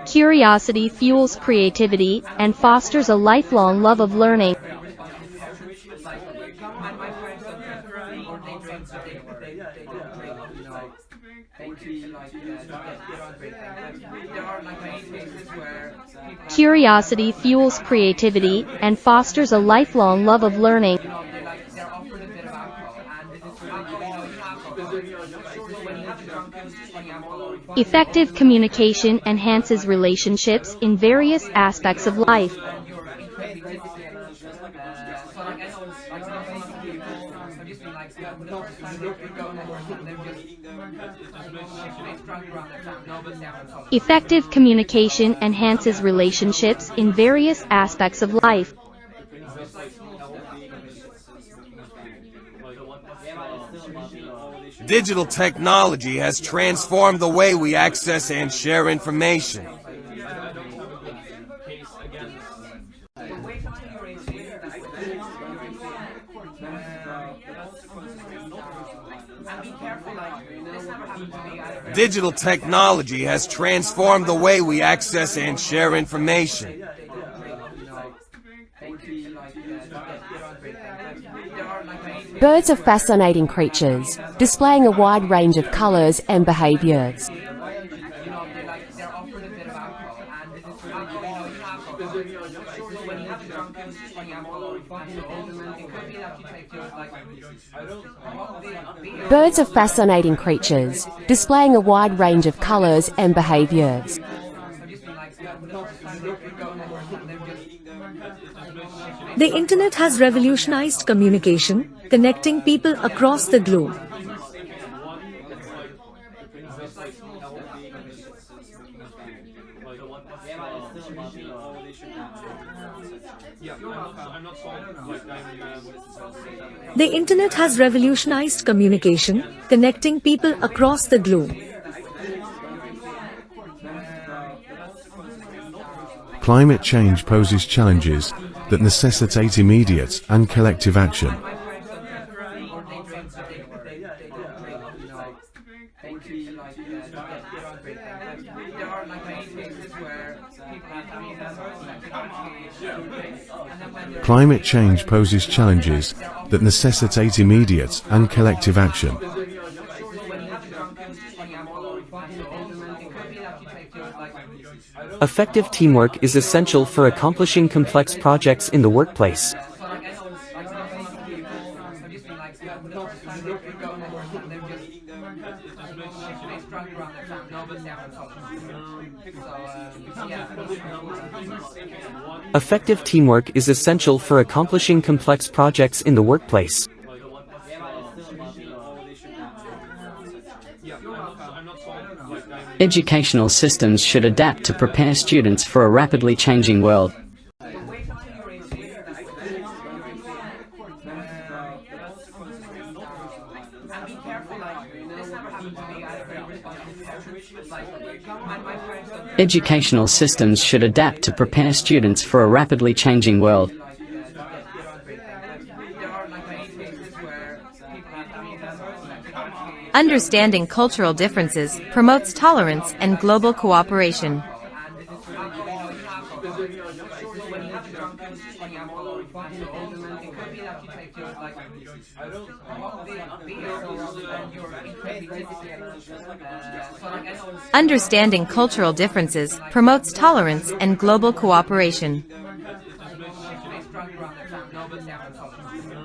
Curiosity fuels creativity and fosters a lifelong love of learning. Curiosity fuels creativity and fosters a lifelong love of learning. Effective communication enhances relationships in various aspects of life. Effective communication enhances relationships in various aspects of life. Digital technology has transformed the way we access and share information. Digital technology has transformed the way we access and share information. Birds are fascinating creatures, displaying a wide range of colors and behaviors. Birds are fascinating creatures, displaying a wide range of colors and behaviors. The Internet has revolutionized communication, connecting people across the globe. The Internet has revolutionized communication, connecting people across the globe. Climate change poses challenges that necessitate immediate and collective action. Climate change poses challenges that necessitate immediate and collective action. Effective teamwork is essential for accomplishing complex projects in the workplace. Effective teamwork is essential for accomplishing complex projects in the workplace. Educational systems should adapt to prepare students for a rapidly changing world. Educational systems should adapt to prepare students for a rapidly changing world. Understanding cultural differences promotes tolerance and global cooperation. Understanding cultural differences promotes tolerance and global cooperation.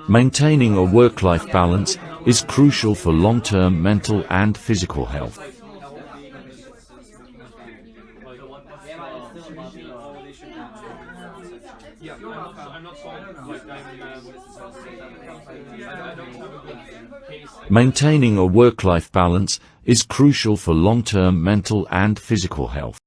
Maintaining a work-life balance is crucial for long-term mental and physical health. Maintaining a work-life balance is crucial for long-term mental and physical health.